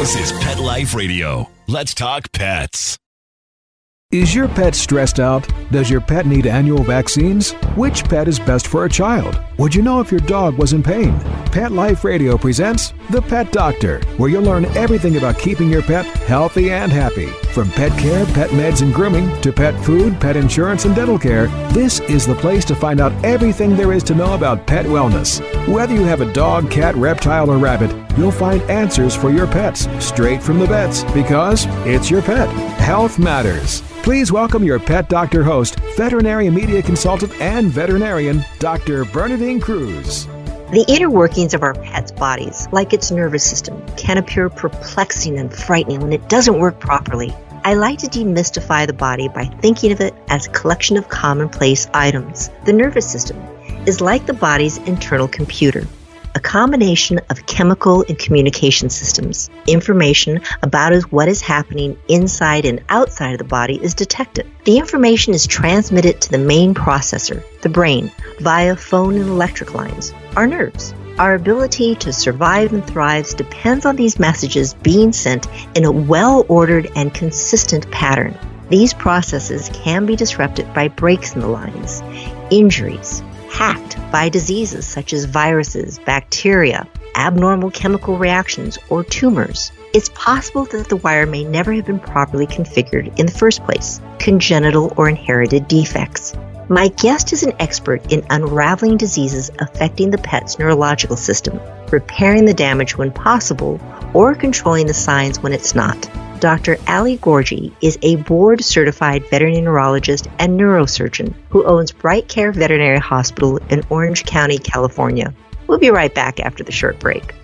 This is Pet Life Radio. Let's talk pets. Is your pet stressed out? Does your pet need annual vaccines? Which pet is best for a child? Would you know if your dog was in pain? Pet Life Radio presents The Pet Doctor, where you'll learn everything about keeping your pet healthy and happy. From pet care, pet meds and grooming, to pet food, pet insurance, and dental care, this is the place to find out everything there is to know about pet wellness. Whether you have a dog, cat, reptile, or rabbit, you'll find answers for your pets straight from the vets, because it's your pet. Health matters. Please welcome your Pet Doctor host, veterinary media consultant and veterinarian, Dr. Bernadine Cruz. The inner workings of our pet's bodies, like its nervous system, can appear perplexing and frightening when it doesn't work properly. I like to demystify the body by thinking of it as a collection of commonplace items. The nervous system is like the body's internal computer, a combination of chemical and communication systems. Information about what is happening inside and outside of the body is detected. The information is transmitted to the main processor, the brain, via phone and electric lines, our nerves. Our ability to survive and thrive depends on these messages being sent in a well-ordered and consistent pattern. These processes can be disrupted by breaks in the lines, injuries, hacked by diseases such as viruses, bacteria, abnormal chemical reactions, or tumors. It's possible that the wire may never have been properly configured in the first place, congenital or inherited defects. My guest is an expert in unraveling diseases affecting the pet's neurological system, repairing the damage when possible, or controlling the signs when it's not. Dr. Ali Gorgi is a board-certified veterinary neurologist and neurosurgeon who owns Bright Care Veterinary Hospital in Orange County, California. We'll be right back after the short break.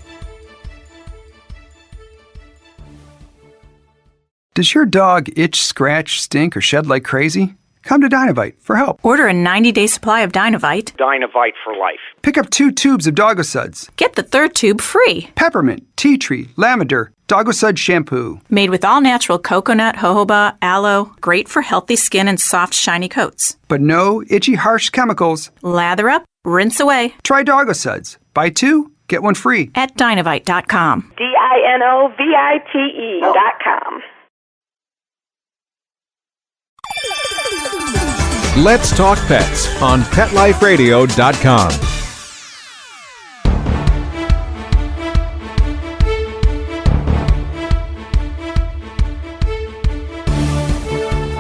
Does your dog itch, scratch, stink, or shed like crazy? Come to Dynovite for help. Order a 90-day supply of Dynovite. Dynovite for life. Pick up 2 tubes of Doggo Suds. Get the 3rd tube free. Peppermint, tea tree, lavender, Doggo Sud shampoo. Made with all-natural coconut, jojoba, aloe. Great for healthy skin and soft, shiny coats. But no itchy, harsh chemicals. Lather up, rinse away. Try Doggo Suds. Buy 2, get 1 free. At Dynovite.com. DINOVITE.com. Let's Talk Pets on PetLifeRadio.com.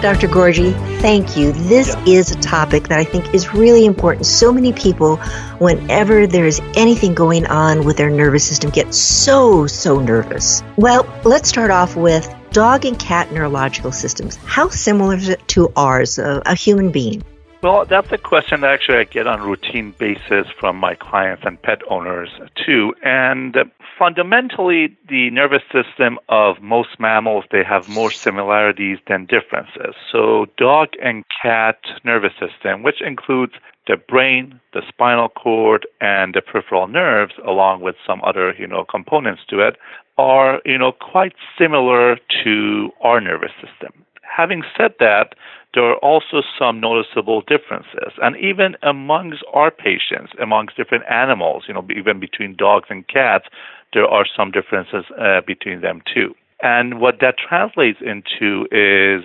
Dr. Gorgi, thank you. This is a topic that I think is really important. So many people, whenever there's anything going on with their nervous system, get so nervous. Well, let's start off with dog and cat neurological systems. How similar is it to ours, a human being? Well, that's a question that actually I get on a routine basis from my clients and pet owners too. And fundamentally, the nervous system of most mammals, they have more similarities than differences. So dog and cat nervous system, which includes the brain, the spinal cord, and the peripheral nerves, along with some other, components to it, are, quite similar to our nervous system. Having said that, there are also some noticeable differences. And even amongst our patients, amongst different animals, even between dogs and cats, there are some differences between them too. And what that translates into is,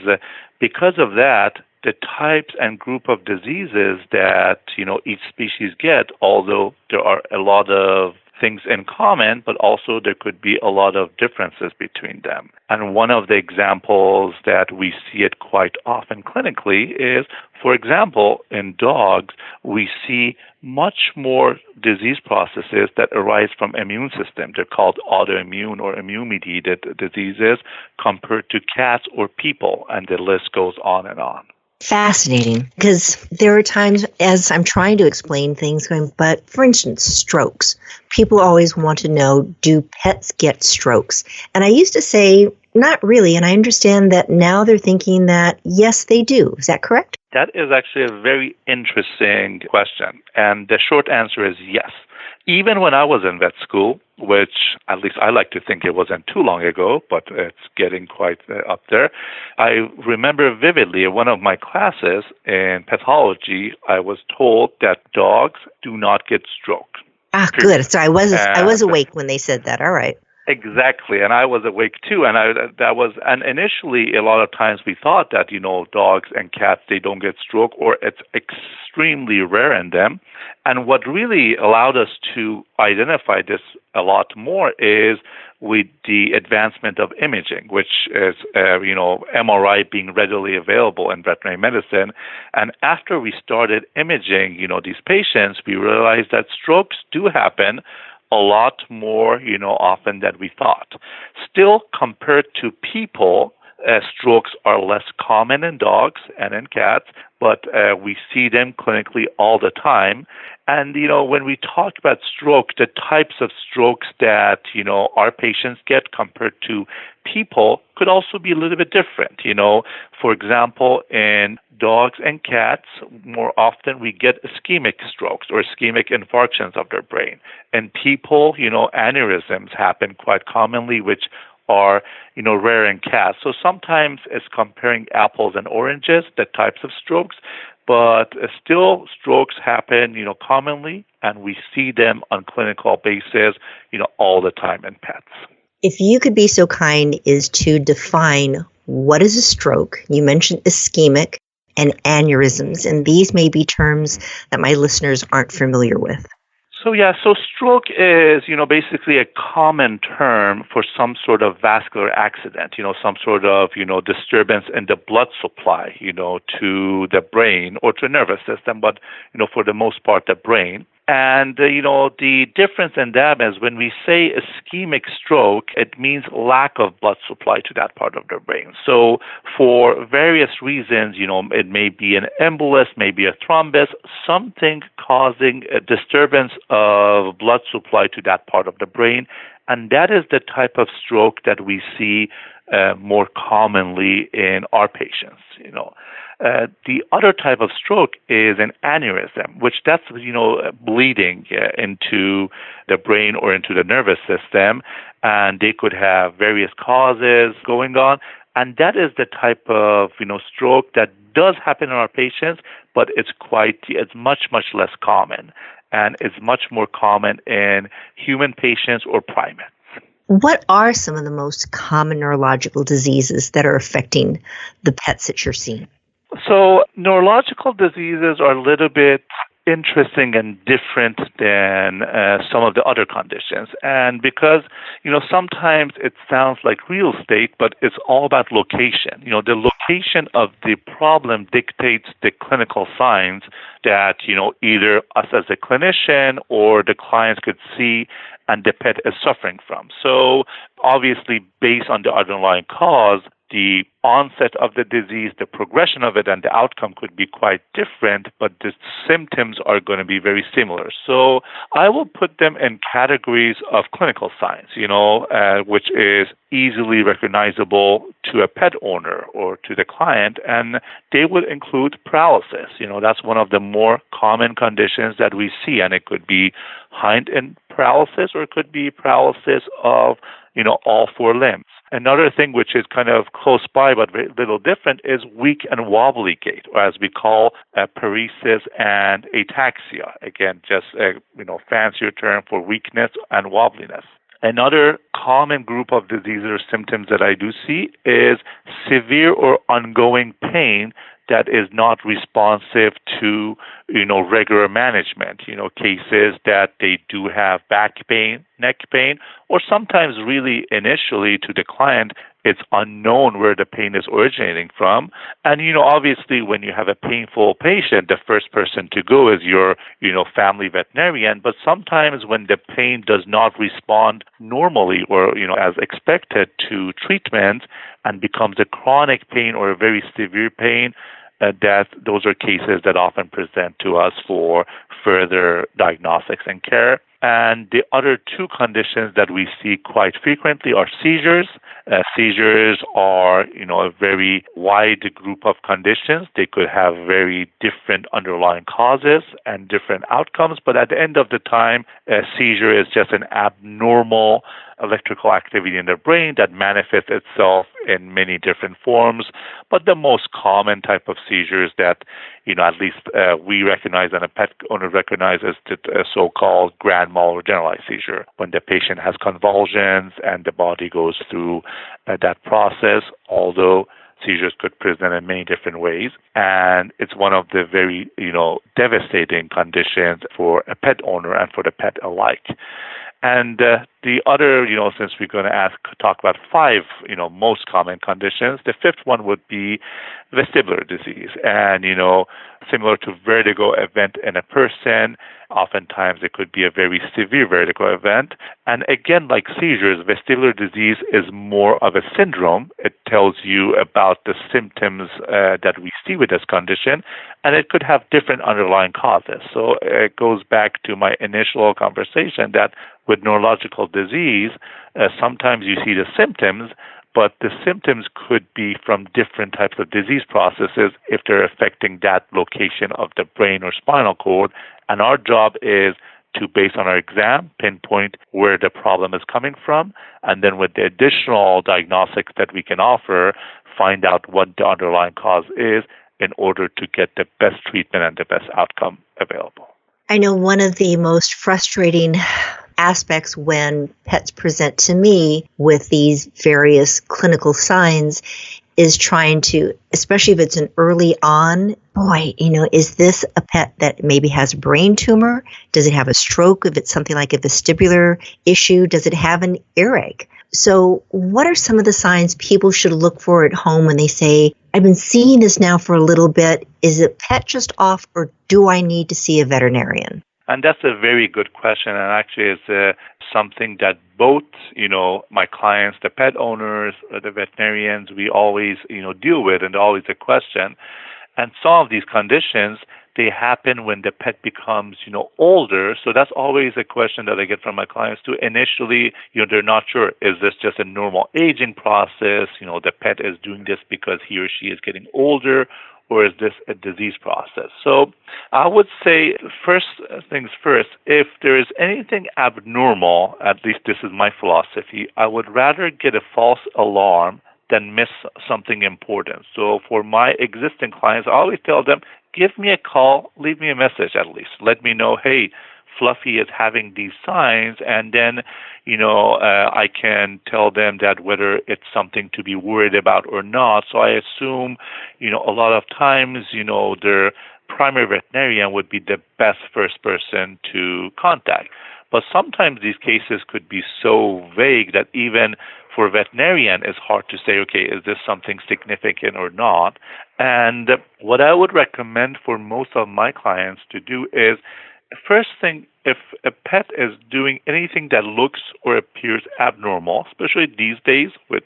because of that, the types and group of diseases that, each species get, although there are a lot of things in common, but also there could be a lot of differences between them. And one of the examples that we see it quite often clinically is, for example, in dogs, we see much more disease processes that arise from immune system. They're called autoimmune or immune-mediated diseases compared to cats or people, and the list goes on and on. Fascinating, because there are times as I'm trying to explain things, but for instance, strokes. People always want to know, do pets get strokes? And I used to say, not really, and I understand that now they're thinking that, yes, they do. Is that correct? That is actually a very interesting question, and the short answer is yes. Even when I was in vet school, which at least I like to think it wasn't too long ago, but it's getting quite up there, I remember vividly in one of my classes in pathology, I was told that dogs do not get stroke. Ah, good. So I was awake when they said that. All right. Exactly, and I was awake too, and initially a lot of times we thought that dogs and cats, they don't get stroke, or it's extremely rare in them. And what really allowed us to identify this a lot more is with the advancement of imaging, which is MRI being readily available in veterinary medicine. And after we started imaging these patients, we realized that strokes do happen a lot more, often than we thought. Still, compared to people, strokes are less common in dogs and in cats, but we see them clinically all the time. And, when we talk about stroke, the types of strokes that, our patients get compared to people could also be a little bit different. For example, in dogs and cats, more often we get ischemic strokes or ischemic infarctions of their brain. In people, aneurysms happen quite commonly, which are, rare in cats. So sometimes it's comparing apples and oranges, the types of strokes, but still strokes happen, commonly, and we see them on clinical basis, all the time in pets. If you could be so kind as to define what is a stroke. You mentioned ischemic and aneurysms, and these may be terms that my listeners aren't familiar with. So stroke is, basically a common term for some sort of vascular accident, some sort of, disturbance in the blood supply, to the brain or to the nervous system, but, for the most part, the brain. And, the difference in that is when we say ischemic stroke, it means lack of blood supply to that part of the brain. So for various reasons, it may be an embolus, maybe a thrombus, something causing a disturbance of blood supply to that part of the brain. And that is the type of stroke that we see more commonly in our patients, The other type of stroke is an aneurysm, which that's, bleeding into the brain or into the nervous system, and they could have various causes going on. And that is the type of, stroke that does happen in our patients, but it's much, much less common. And it's much more common in human patients or primates. What are some of the most common neurological diseases that are affecting the pets that you're seeing? So neurological diseases are a little bit interesting and different than some of the other conditions. And because, sometimes it sounds like real estate, but it's all about location. The location of the problem dictates the clinical signs that, either us as a clinician or the clients could see and the pet is suffering from. So obviously, based on the underlying cause, the onset of the disease, the progression of it, and the outcome could be quite different, but the symptoms are going to be very similar. So I will put them in categories of clinical signs, which is easily recognizable to a pet owner or to the client, and they would include paralysis. That's one of the more common conditions that we see, and it could be hind end paralysis or it could be paralysis of, all four limbs. Another thing which is kind of close by but a little different is weak and wobbly gait, or as we call paresis and ataxia. Again, just a fancier term for weakness and wobbliness. Another common group of diseases or symptoms that I do see is severe or ongoing pain that is not responsive to, regular management, cases that they do have back pain, neck pain, or sometimes really initially to the client, it's unknown where the pain is originating from. And, obviously when you have a painful patient, the first person to go is your, family veterinarian. But sometimes when the pain does not respond normally or, as expected to treatment and becomes a chronic pain or a very severe pain, that those are cases that often present to us for further diagnostics and care. And the other two conditions that we see quite frequently are seizures. Seizures are, a very wide group of conditions. They could have very different underlying causes and different outcomes, but at the end of the time, a seizure is just an abnormal electrical activity in the brain that manifests itself in many different forms. But the most common type of seizures that, at least we recognize and a pet owner recognizes the so-called grand mal or generalized seizure, when the patient has convulsions and the body goes through that process, although seizures could present in many different ways. And it's one of the very, devastating conditions for a pet owner and for the pet alike. And the other, since we're going to talk about 5, most common conditions, the 5th one would be vestibular disease. And, similar to vertigo event in a person, oftentimes it could be a very severe vertigo event. And again, like seizures, vestibular disease is more of a syndrome. It tells you about the symptoms that we see with this condition, and it could have different underlying causes. So it goes back to my initial conversation that with neurological disease, sometimes you see the symptoms, but the symptoms could be from different types of disease processes if they're affecting that location of the brain or spinal cord. And our job is to, based on our exam, pinpoint where the problem is coming from, and then with the additional diagnostics that we can offer, find out what the underlying cause is in order to get the best treatment and the best outcome available. I know one of the most frustrating aspects when pets present to me with these various clinical signs is trying to, especially if it's an early on, is this a pet that maybe has a brain tumor? Does it have a stroke? If it's something like a vestibular issue, does it have an earache? So what are some of the signs people should look for at home when they say, I've been seeing this now for a little bit. Is it pet just off, or do I need to see a veterinarian? And that's a very good question, and actually it's something that both, my clients, the pet owners, the veterinarians, we always, deal with, and always a question. And some of these conditions, they happen when the pet becomes, older. So that's always a question that I get from my clients too. Initially, they're not sure, is this just a normal aging process? The pet is doing this because he or she is getting older, or is this a disease process? So I would say, first things first, if there is anything abnormal, at least this is my philosophy, I would rather get a false alarm than miss something important. So for my existing clients, I always tell them, give me a call, leave me a message at least. Let me know, hey, Fluffy is having these signs, and then, I can tell them that whether it's something to be worried about or not. So I assume, a lot of times, their primary veterinarian would be the best first person to contact. But sometimes these cases could be so vague that even for a veterinarian, it's hard to say, okay, is this something significant or not? And what I would recommend for most of my clients to do is, first thing, if a pet is doing anything that looks or appears abnormal, especially these days with,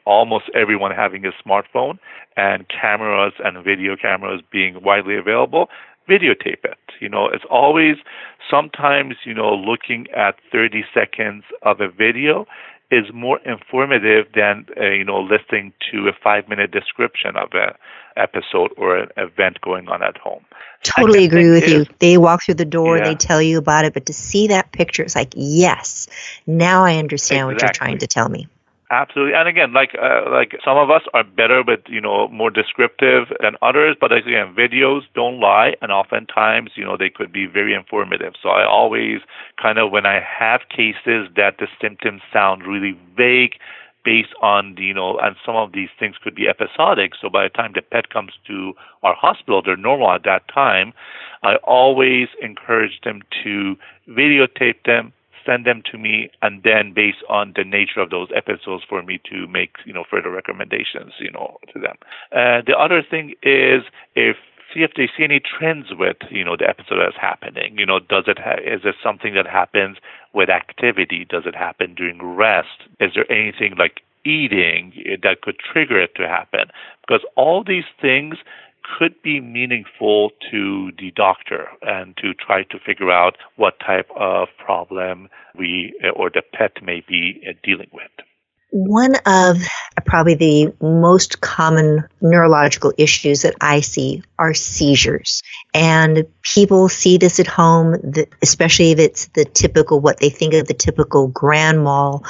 almost everyone having a smartphone and cameras and video cameras being widely available, videotape it. It's always sometimes, looking at 30 seconds of a video is more informative than, listening to a 5-minute description of an episode or an event going on at home. Totally agree with you. They walk through the door, they tell you about it, but to see that picture, it's like, yes, now I understand what you're trying to tell me. Absolutely. And again, like some of us are better with, more descriptive than others, but again, videos don't lie, and oftentimes, they could be very informative. So I always when I have cases that the symptoms sound really vague, based on, and some of these things could be episodic. So by the time the pet comes to our hospital, they're normal at that time. I always encourage them to videotape them, send them to me, and then based on the nature of those episodes for me to make, further recommendations, to them. The other thing is see if they see any trends with, the episode that's happening. Is it something that happens with activity? Does it happen during rest? Is there anything like eating that could trigger it to happen? Because all these things could be meaningful to the doctor and to try to figure out what type of problem we or the pet may be dealing with. One of probably the most common neurological issues that I see are seizures. And people see this at home, especially if it's the typical, what they think of the typical grand mal,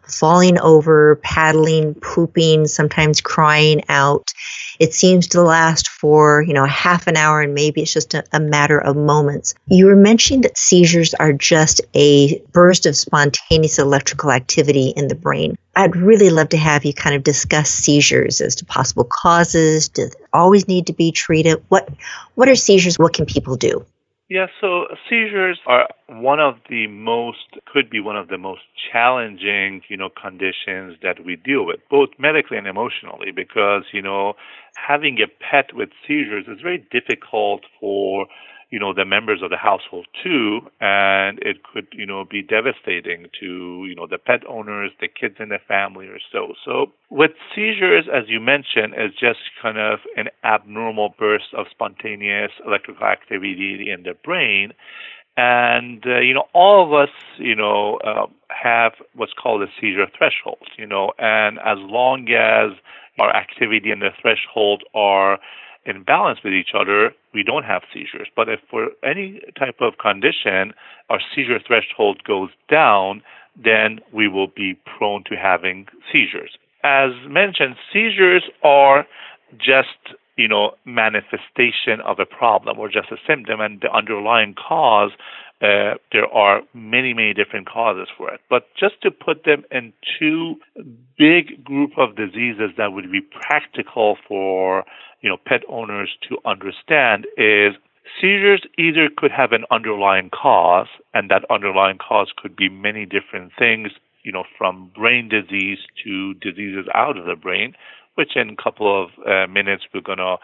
falling over, paddling, pooping, sometimes crying out. It seems to last for, half an hour, and maybe it's just a matter of moments. You were mentioning that seizures are just a burst of spontaneous electrical activity in the brain. I'd really love to have you kind of discuss seizures as to possible causes. Do they always need to be treated? What are seizures? What can people do? Yeah, so seizures are could be one of the most challenging, conditions that we deal with, both medically and emotionally, because, having a pet with seizures is very difficult for, the members of the household too, and it could, be devastating to, the pet owners, the kids in the family or so. So with seizures, as you mentioned, is just kind of an abnormal burst of spontaneous electrical activity in the brain. And, all of us, have what's called a seizure threshold, and as long as our activity and the threshold are in balance with each other, we don't have seizures. But if for any type of condition, our seizure threshold goes down, then we will be prone to having seizures. As mentioned, seizures are just manifestation of a problem or just a symptom, and the underlying cause, there are many, many different causes for it. But just to put them in two big group of diseases that would be practical for, pet owners to understand is seizures either could have an underlying cause, and that underlying cause could be many different things, from brain disease to diseases out of the brain, which in a couple of minutes we're going to,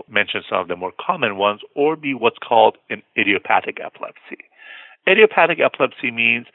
mention some of the more common ones, or be what's called an idiopathic epilepsy. Idiopathic epilepsy means,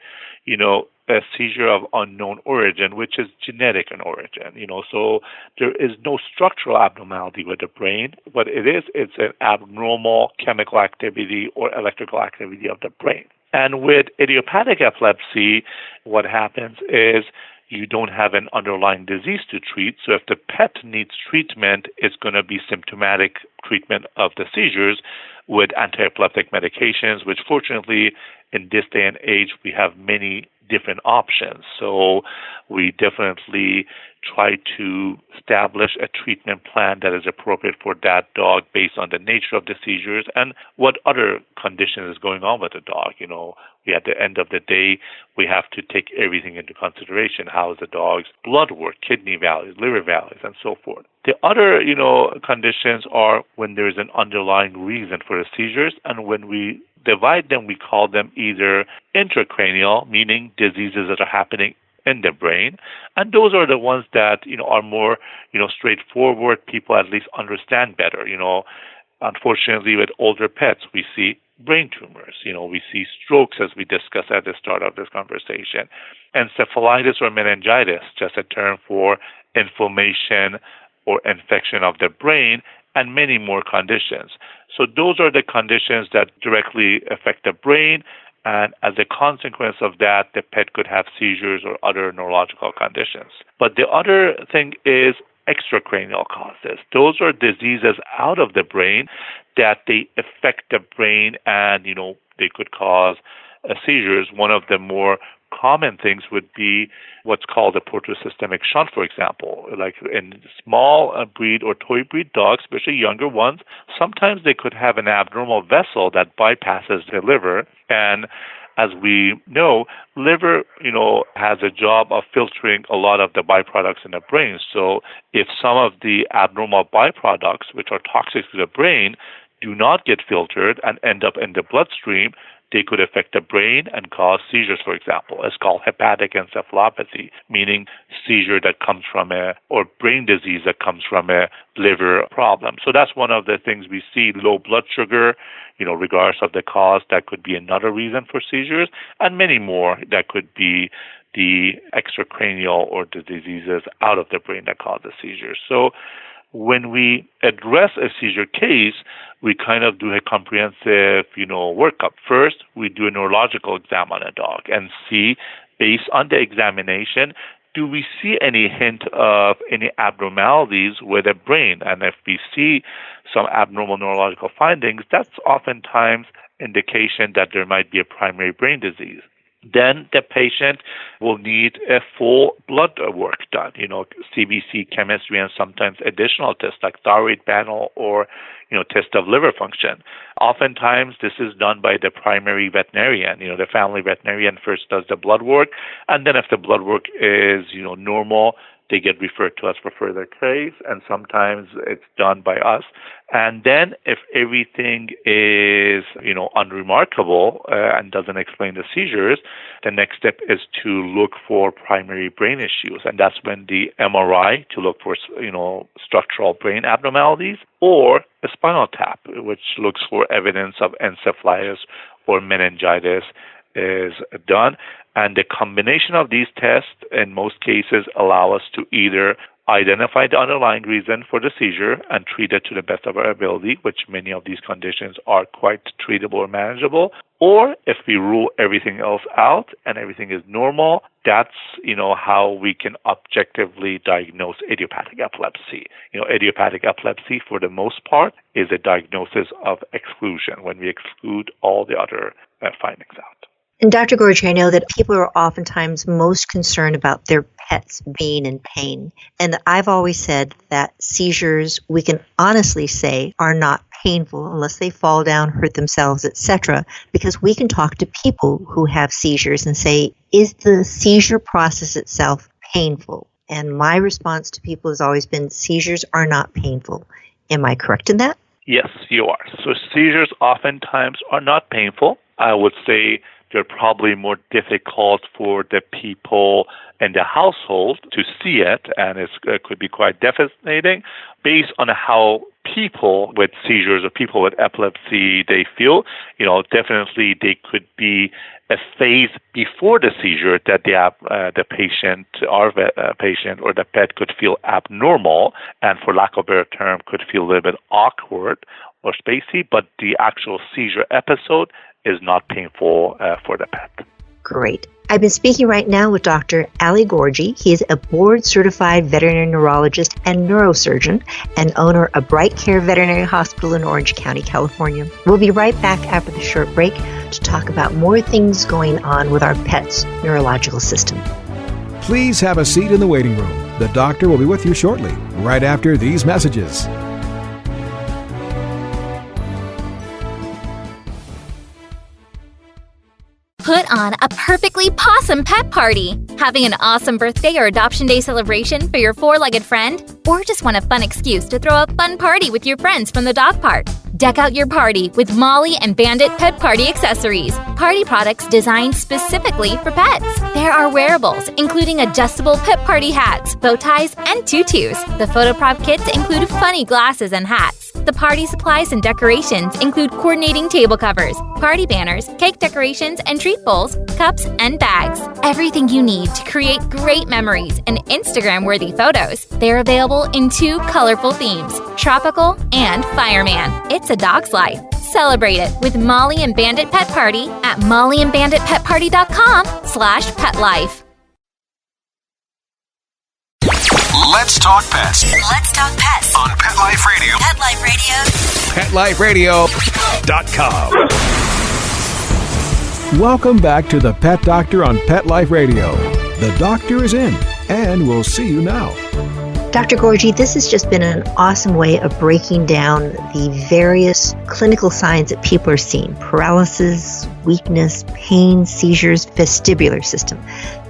a seizure of unknown origin, which is genetic in origin. So there is no structural abnormality with the brain. What it is, it's an abnormal chemical activity or electrical activity of the brain. And with idiopathic epilepsy, what happens is you don't have an underlying disease to treat. So if the pet needs treatment, it's going to be symptomatic treatment of the seizures with anti-epileptic medications, which fortunately in this day and age, we have many different options. So we definitely try to establish a treatment plan that is appropriate for that dog based on the nature of the seizures and what other condition is going on with the dog. At the end of the day, we have to take everything into consideration. How is the dog's blood work, kidney values, liver values, and so forth. The other, conditions are when there is an underlying reason for the seizures, and when we divide them, we call them either intracranial, meaning diseases that are happening in the brain, and those are the ones that are more straightforward. People at least understand better. Unfortunately, with older pets, we see brain tumors. We see strokes, as we discussed at the start of this conversation, encephalitis or meningitis, just a term for inflammation or infection of the brain, and many more conditions. So those are the conditions that directly affect the brain, and as a consequence of that, the pet could have seizures or other neurological conditions. But the other thing is extracranial causes. Those are diseases out of the brain that they affect the brain, and they could cause seizures. One of the more common things would be what's called a portosystemic shunt, for example. Like in small breed or toy breed dogs, especially younger ones, sometimes they could have an abnormal vessel that bypasses the liver. And as we know, liver, has a job of filtering a lot of the byproducts in the brain. So if some of the abnormal byproducts, which are toxic to the brain, do not get filtered and end up in the bloodstream, they could affect the brain and cause seizures, for example. It's called hepatic encephalopathy, meaning seizure that comes from or brain disease that comes from a liver problem. So that's one of the things we see. Low blood sugar, regardless of the cause, that could be another reason for seizures, and many more that could be the extracranial or the diseases out of the brain that cause the seizures. So when we address a seizure case, we kind of do a comprehensive, workup. First, we do a neurological exam on a dog and see, based on the examination, do we see any hint of any abnormalities with the brain? And if we see some abnormal neurological findings, that's oftentimes indication that there might be a primary brain disease. Then the patient will need a full blood work done, CBC, chemistry, and sometimes additional tests like thyroid panel or, test of liver function. Oftentimes, this is done by the primary veterinarian. The family veterinarian first does the blood work, and then if the blood work is, normal, they get referred to us for further case, and sometimes it's done by us. And then if everything is, unremarkable and doesn't explain the seizures, the next step is to look for primary brain issues. And that's when the MRI to look for, structural brain abnormalities, or a spinal tap, which looks for evidence of encephalitis or meningitis, is done. And the combination of these tests in most cases allow us to either identify the underlying reason for the seizure and treat it to the best of our ability, which many of these conditions are quite treatable or manageable. Or if we rule everything else out and everything is normal, that's, how we can objectively diagnose idiopathic epilepsy. Idiopathic epilepsy, for the most part, is a diagnosis of exclusion, when we exclude all the other findings out. And Dr. Gorgi, I know that people are oftentimes most concerned about their pets being in pain. And I've always said that seizures, we can honestly say, are not painful unless they fall down, hurt themselves, etc. Because we can talk to people who have seizures and say, is the seizure process itself painful? And my response to people has always been, seizures are not painful. Am I correct in that? Yes, you are. So seizures oftentimes are not painful. I would say they're probably more difficult for the people in the household to see it, and it could be quite devastating based on how people with seizures or people with epilepsy they feel. Definitely they could be a phase before the seizure that the patient or the pet could feel abnormal, and for lack of a better term, could feel a little bit awkward or spacey, but the actual seizure episode is not painful for the pet. Great. I've been speaking right now with Dr. Ali Gorgi. He is a board-certified veterinary neurologist and neurosurgeon and owner of Bright Care Veterinary Hospital in Orange County, California. We'll be right back after the short break to talk about more things going on with our pet's neurological system. Please have a seat in the waiting room. The doctor will be with you shortly, right after these messages. Put on a perfectly pawsome pet party. Having an awesome birthday or adoption day celebration for your four-legged friend? Or just want a fun excuse to throw a fun party with your friends from the dog park? Deck out your party with Molly and Bandit Pet Party accessories. Party products designed specifically for pets. There are wearables, including adjustable pet party hats, bow ties, and tutus. The photo prop kits include funny glasses and hats. The party supplies and decorations include coordinating table covers, party banners, cake decorations, and treat bowls, cups, and bags. Everything you need to create great memories and Instagram-worthy photos. They're available in 2 colorful themes, tropical and fireman. It's a dog's life. Celebrate it with Molly and Bandit Pet Party at mollyandbanditpetparty.com/petlife. Let's talk pets. Let's talk pets On Pet Life Radio. Pet Life Radio. PetLifeRadio.com. Welcome back to the Pet Doctor on Pet Life Radio. The doctor is in, and we'll see you now. Dr. Gorgi, this has just been an awesome way of breaking down the various clinical signs that people are seeing. Paralysis, weakness, pain, seizures, vestibular system.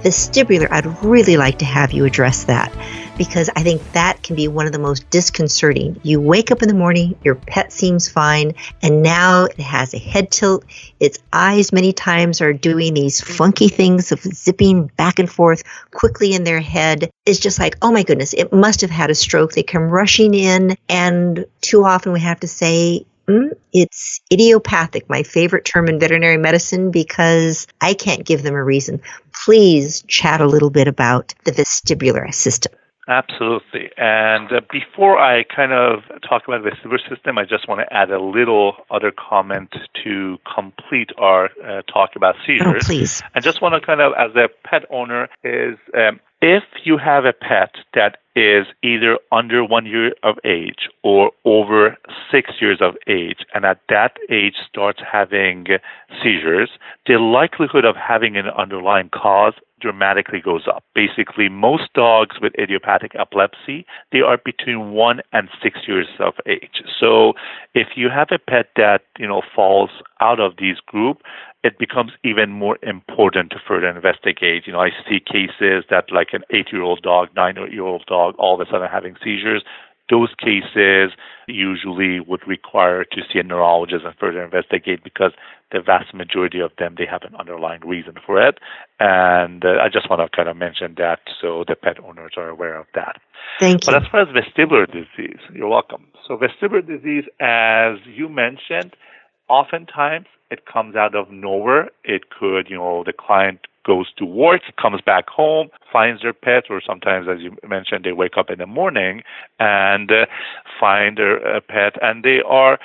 Vestibular, I'd really like to have you address that, because I think that can be one of the most disconcerting. You wake up in the morning, your pet seems fine, and now it has a head tilt. Its eyes many times are doing these funky things of zipping back and forth quickly in their head. It's just like, oh my goodness, it must have had a stroke. They come rushing in, and too often we have to say, it's idiopathic, my favorite term in veterinary medicine, because I can't give them a reason. Please chat a little bit about the vestibular system. Absolutely. And before I kind of talk about the vestibular system, I just want to add a little other comment to complete our talk about seizures. Oh, please. I just want to kind of, as a pet owner, is If you have a pet that is either under 1 year of age or over 6 years of age, and at that age starts having seizures, the likelihood of having an underlying cause dramatically goes up. Basically, most dogs with idiopathic epilepsy, they are between 1 and 6 years of age. So if you have a pet that, falls out of these group, it becomes even more important to further investigate. I see cases that like an 8-year-old dog, 9-year-old dog, all of a sudden having seizures. Those cases usually would require to see a neurologist and further investigate because the vast majority of them, they have an underlying reason for it. And I just want to kind of mention that so the pet owners are aware of that. Thank you. But as far as vestibular disease, you're welcome. So vestibular disease, as you mentioned, oftentimes it comes out of nowhere. It could, the client goes to work, comes back home, finds their pet, or sometimes, as you mentioned, they wake up in the morning and find their pet, and they are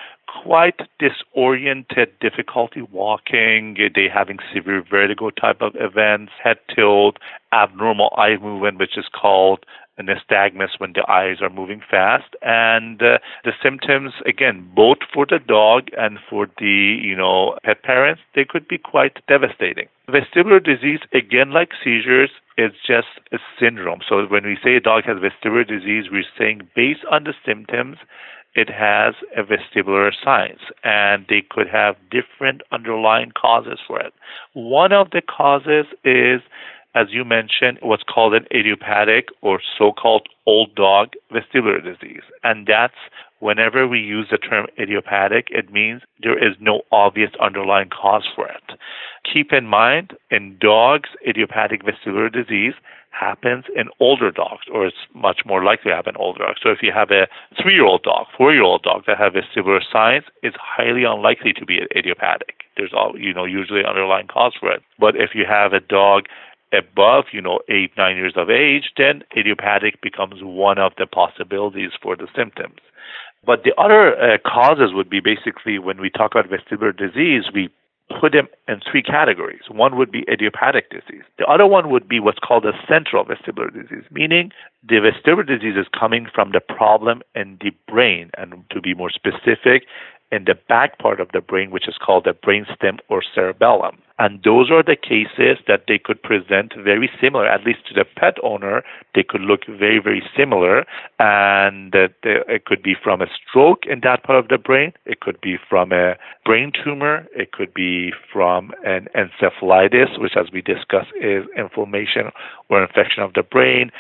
quite disoriented, difficulty walking, they having severe vertigo type of events, head tilt, abnormal eye movement, which is called nystagmus when the eyes are moving fast. And the symptoms, again, both for the dog and for the, pet parents, they could be quite devastating. Vestibular disease, again, like seizures, is just a syndrome. So when we say a dog has vestibular disease, we're saying based on the symptoms, it has a vestibular signs, and they could have different underlying causes for it. One of the causes is, as you mentioned, what's called an idiopathic or so-called old dog vestibular disease. And that's whenever we use the term idiopathic, it means there is no obvious underlying cause for it. Keep in mind, in dogs, idiopathic vestibular disease happens in older dogs, or it's much more likely to happen in older dogs. So if you have a 3-year-old dog, 4-year-old dog that have vestibular signs, it's highly unlikely to be idiopathic. There's usually underlying cause for it. But if you have a dog above, 8, 9 years of age, then idiopathic becomes one of the possibilities for the symptoms. But the other causes would be basically when we talk about vestibular disease, we put them in 3 categories. One would be idiopathic disease. The other one would be what's called a central vestibular disease, meaning the vestibular disease is coming from the problem in the brain, and to be more specific, in the back part of the brain, which is called the brainstem or cerebellum. And those are the cases that they could present very similar, at least to the pet owner. They could look very, very similar, and it could be from a stroke in that part of the brain. It could be from a brain tumor. It could be from an encephalitis, which, as we discussed, is inflammation or infection of the brain,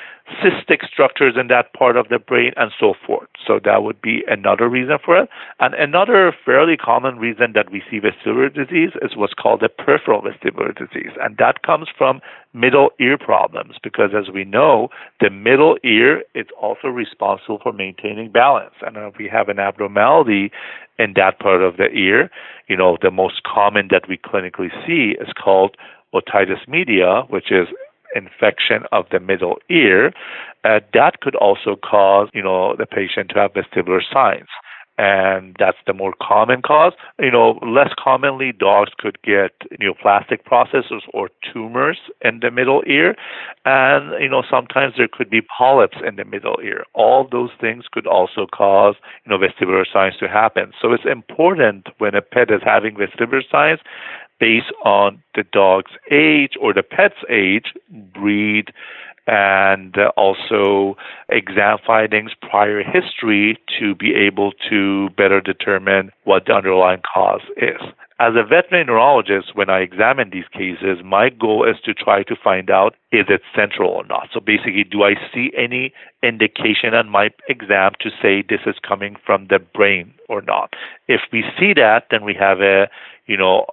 cystic structures in that part of the brain, and so forth. So that would be another reason for it. And another fairly common reason that we see vestibular disease is what's called a peripheral vestibular disease. And that comes from middle ear problems, because as we know, the middle ear is also responsible for maintaining balance. And if we have an abnormality in that part of the ear, the most common that we clinically see is called otitis media, which is infection of the middle ear. That could also cause, the patient to have vestibular signs. And that's the more common cause. Less commonly, dogs could get neoplastic processes or tumors in the middle ear. And, sometimes there could be polyps in the middle ear. All those things could also cause, vestibular signs to happen. So it's important when a pet is having vestibular signs, based on the dog's age or the pet's age, breed, and also exam findings, prior history, to be able to better determine what the underlying cause is. As a veterinary neurologist, when I examine these cases, my goal is to try to find out, is it central or not? So basically, do I see any indication on my exam to say this is coming from the brain or not? If we see that, then we have a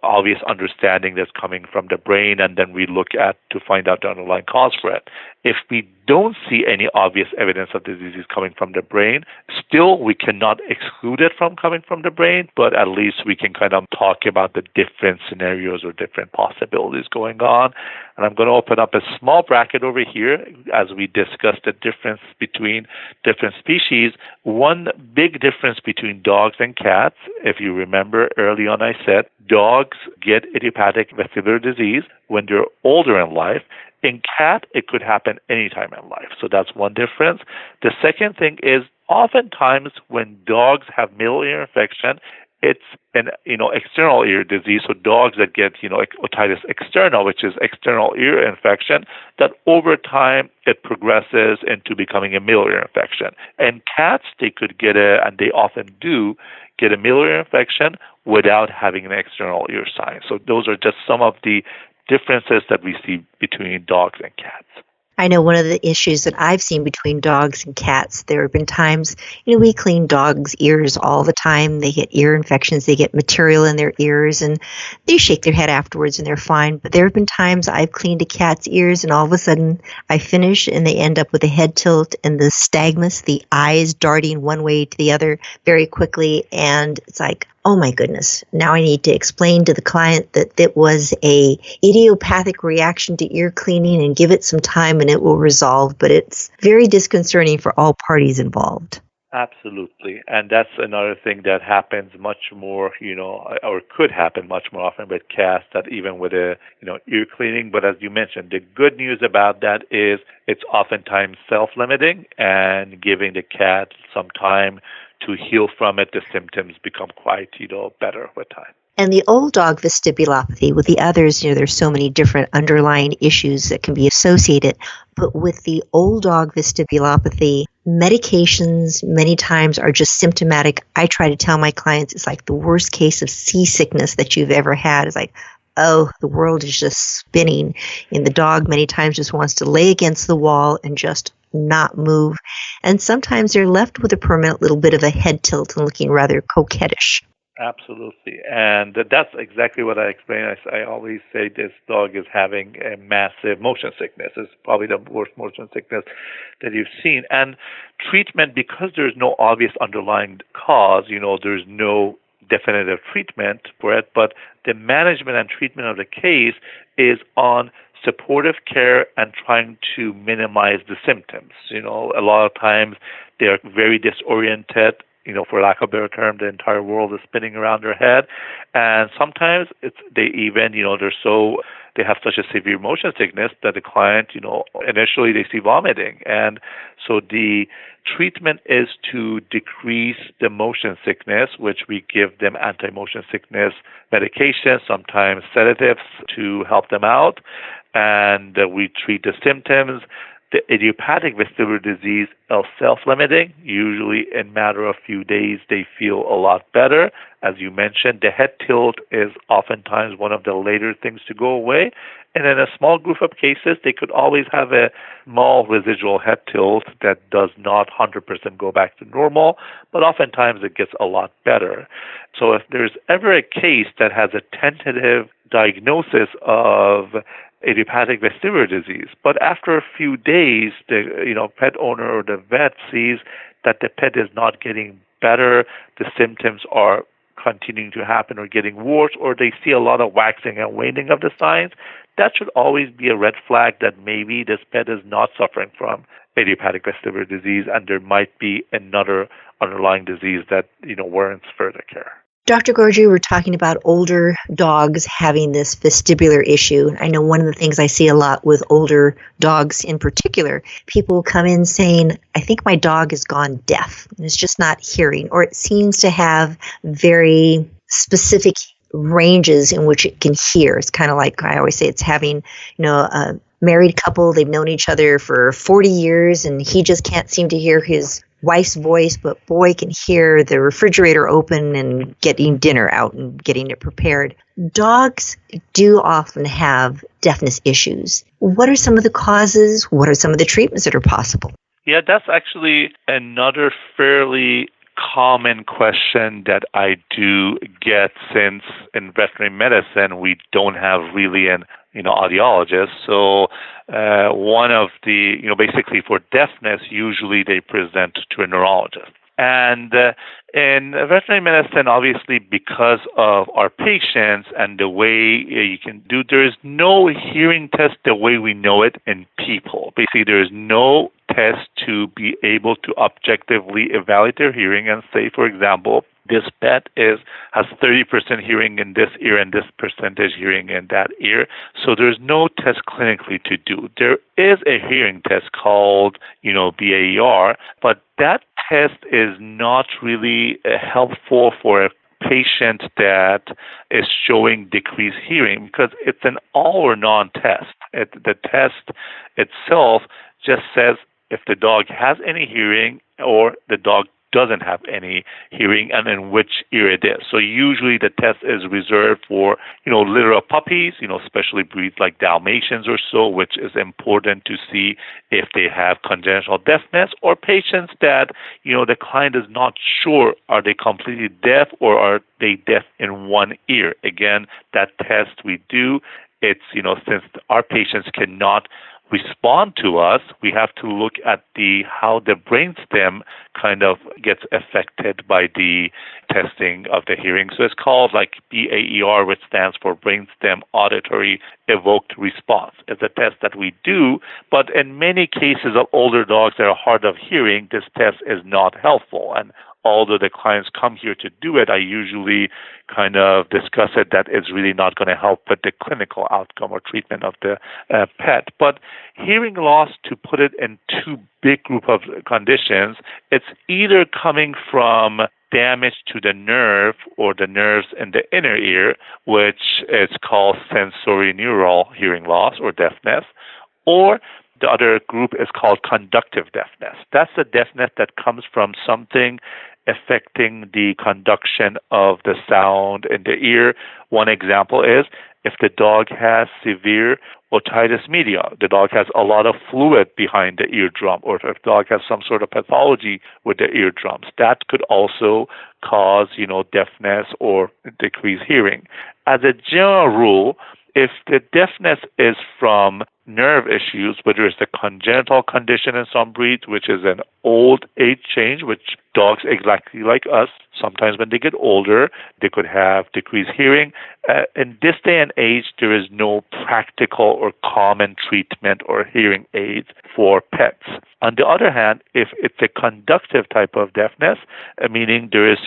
obvious understanding that's coming from the brain, and then we look at to find out the underlying cause for it. If we don't see any obvious evidence of the disease coming from the brain, still we cannot exclude it from coming from the brain, but at least we can kind of talk about the different scenarios or different possibilities going on. And I'm going to open up a small small bracket over here, as we discussed the difference between different species. One big difference between dogs and cats, if you remember early on I said, dogs get idiopathic vestibular disease when they're older in life. In cat, it could happen anytime in life. So that's one difference. The second thing is oftentimes when dogs have middle ear infection, it's an external ear disease. So dogs that get otitis externa, which is external ear infection, that over time it progresses into becoming a middle ear infection. And cats, they could get and they often do get a middle ear infection without having an external ear sign. So those are just some of the differences that we see between dogs and cats. I know one of the issues that I've seen between dogs and cats, there have been times, we clean dogs' ears all the time. They get ear infections, they get material in their ears, and they shake their head afterwards and they're fine. But there have been times I've cleaned a cat's ears and all of a sudden I finish and they end up with a head tilt and the stagmus, the eyes darting one way to the other very quickly. And it's like, oh my goodness, now I need to explain to the client that it was a idiopathic reaction to ear cleaning and give it some time and it will resolve. But it's very disconcerting for all parties involved. Absolutely. And that's another thing that happens much more, or could happen much more often with cats than even with ear cleaning. But as you mentioned, the good news about that is it's oftentimes self-limiting, and giving the cat some time to heal from it, the symptoms become quite, better with time. And the old dog vestibulopathy, with the others, there's so many different underlying issues that can be associated. But with the old dog vestibulopathy, medications many times are just symptomatic. I try to tell my clients it's like the worst case of seasickness that you've ever had. It's like, oh, the world is just spinning. And the dog many times just wants to lay against the wall and just not move. And sometimes they're left with a permanent little bit of a head tilt and looking rather coquettish. Absolutely. And that's exactly what I explain. I always say this dog is having a massive motion sickness. It's probably the worst motion sickness that you've seen. And treatment, because there's no obvious underlying cause, there's no definitive treatment for it, but the management and treatment of the case is on supportive care and trying to minimize the symptoms. A lot of times they're very disoriented. For lack of a better term, the entire world is spinning around their head. And sometimes they have such a severe motion sickness that the client, initially they see vomiting. And so the treatment is to decrease the motion sickness, which we give them anti-motion sickness medication, sometimes sedatives to help them out. And we treat the symptoms. The idiopathic vestibular disease is self-limiting. Usually in a matter of few days, they feel a lot better. As you mentioned, the head tilt is oftentimes one of the later things to go away. And in a small group of cases, they could always have a small residual head tilt that does not 100% go back to normal, but oftentimes it gets a lot better. So if there's ever a case that has a tentative diagnosis of idiopathic vestibular disease, but after a few days, the pet owner or the vet sees that the pet is not getting better, the symptoms are continuing to happen or getting worse, or they see a lot of waxing and waning of the signs, that should always be a red flag that maybe this pet is not suffering from idiopathic vestibular disease and there might be another underlying disease that warrants further care. Dr. Gorgie, we're talking about older dogs having this vestibular issue. I know one of the things I see a lot with older dogs in particular, people come in saying, I think my dog has gone deaf. It's just not hearing, or it seems to have very specific ranges in which it can hear. It's kind of like I always say, it's having, a married couple, they've known each other for 40 years and he just can't seem to hear his wife's voice, but boy can hear the refrigerator open and getting dinner out and getting it prepared. Dogs do often have deafness issues. What are some of the causes? What are some of the treatments that are possible? Yeah, that's actually another fairly common question that I do get, since in veterinary medicine we don't have really an audiologist. So one of the, basically for deafness, usually they present to a neurologist. And in veterinary medicine, obviously, because of our patients and the way you can do, there is no hearing test the way we know it in people. Basically, there is no test to be able to objectively evaluate their hearing and say, for example, this pet has 30% hearing in this ear and this percentage hearing in that ear. So there's no test clinically to do. There is a hearing test called, BAER, but that test is not really helpful for a patient that is showing decreased hearing because it's an all or none test. The test itself just says if the dog has any hearing or the dog doesn't have any hearing and in which ear it is. So usually the test is reserved for, litter of puppies, especially breeds like Dalmatians or so, which is important to see if they have congenital deafness, or patients that, the client is not sure, are they completely deaf or are they deaf in one ear? Again, that test we do, it's, since our patients cannot respond to us, we have to look at how the brainstem kind of gets affected by the testing of the hearing. So it's called like BAER, which stands for brainstem auditory evoked response. It's a test that we do, but in many cases of older dogs that are hard of hearing, this test is not helpful. And although the clients come here to do it, I usually kind of discuss it that it's really not going to help with the clinical outcome or treatment of the pet. But hearing loss, to put it in two big group of conditions, it's either coming from damage to the nerve or the nerves in the inner ear, which is called sensorineural hearing loss or deafness, or the other group is called conductive deafness. That's the deafness that comes from something affecting the conduction of the sound in the ear. One example is if the dog has severe otitis media, the dog has a lot of fluid behind the eardrum, or if the dog has some sort of pathology with the eardrums, that could also cause, deafness or decreased hearing. As a general rule, if the deafness is from nerve issues, whether it's a congenital condition in some breeds, which is an old age change, which dogs exactly like us, sometimes when they get older, they could have decreased hearing. In this day and age, there is no practical or common treatment or hearing aids for pets. On the other hand, if it's a conductive type of deafness, meaning there is,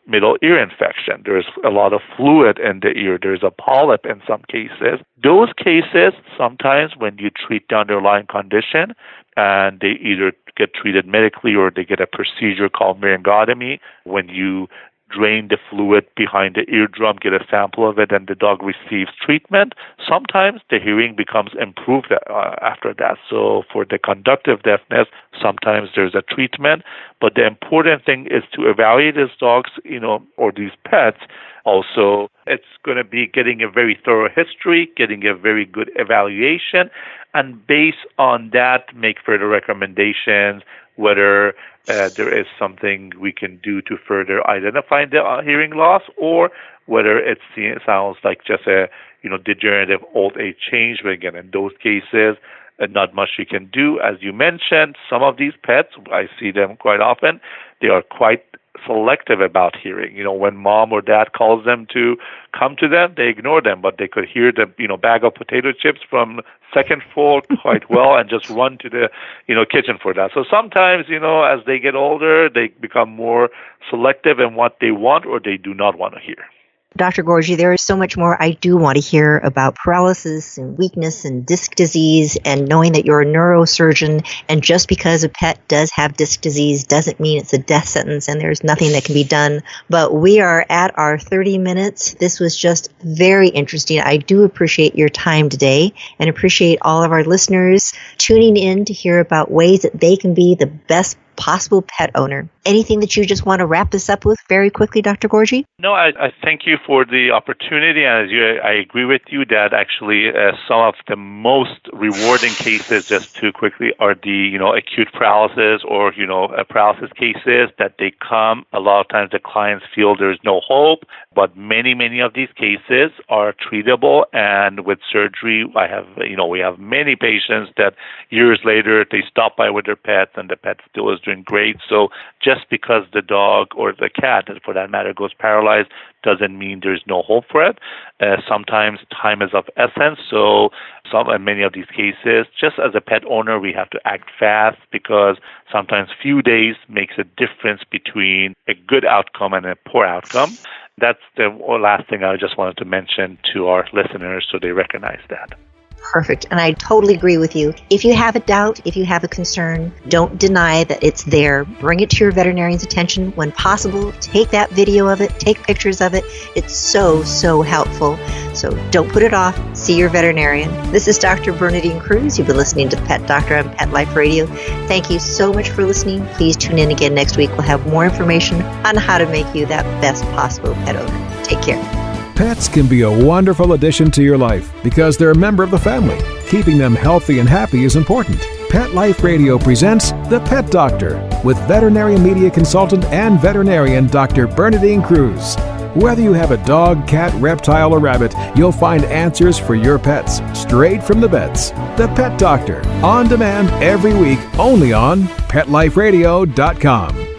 middle ear infection, there is a lot of fluid in the ear, there is a polyp in some cases. Those cases, sometimes when you treat the underlying condition and they either get treated medically or they get a procedure called myringotomy, when you drain the fluid behind the eardrum, get a sample of it, and the dog receives treatment, sometimes the hearing becomes improved after that. So for the conductive deafness, sometimes there's a treatment, but the important thing is to evaluate these dogs, or these pets. Also, it's going to be getting a very thorough history, getting a very good evaluation, and based on that, make further recommendations, whether there is something we can do to further identify the hearing loss, or whether it sounds like just a degenerative old age change. But again, in those cases, not much you can do. As you mentioned, some of these pets, I see them quite often, they are quite selective about hearing. When mom or dad calls them to come to them, they ignore them, but they could hear the bag of potato chips from second floor quite well and just run to the kitchen for that. So sometimes as they get older, they become more selective in what they want or they do not want to hear. Dr. Gorgi, there is so much more I do want to hear about paralysis and weakness and disc disease, and knowing that you're a neurosurgeon, and just because a pet does have disc disease doesn't mean it's a death sentence and there's nothing that can be done. But we are at our 30 minutes. This was just very interesting. I do appreciate your time today and appreciate all of our listeners tuning in to hear about ways that they can be the best possible pet owner. Anything that you just want to wrap this up with very quickly, Dr. Gorgi? No, I thank you for the opportunity. And I agree with you that actually some of the most rewarding cases, just too quickly, are the acute paralysis or paralysis cases that they come. A lot of times the clients feel there's no hope, but many of these cases are treatable, and with surgery, we have many patients that years later they stop by with their pets and the pet still is doing doing great. So just because the dog or the cat, for that matter, goes paralyzed doesn't mean there's no hope for it. Sometimes time is of essence. So in many of these cases, just as a pet owner, we have to act fast because sometimes few days makes a difference between a good outcome and a poor outcome. That's the last thing I just wanted to mention to our listeners so they recognize that. Perfect. And I totally agree with you. If you have a doubt, if you have a concern, don't deny that it's there. Bring it to your veterinarian's attention when possible. Take that video of it. Take pictures of it. It's so helpful. So don't put it off. See your veterinarian. This is Dr. Bernadine Cruz. You've been listening to Pet Doctor on Pet Life Radio. Thank you so much for listening. Please tune in again next week. We'll have more information on how to make you that best possible pet owner. Take care. Pets can be a wonderful addition to your life because they're a member of the family. Keeping them healthy and happy is important. Pet Life Radio presents The Pet Doctor with veterinary media consultant and veterinarian Dr. Bernadine Cruz. Whether you have a dog, cat, reptile, or rabbit, you'll find answers for your pets straight from the vets. The Pet Doctor, on demand every week, only on PetLifeRadio.com.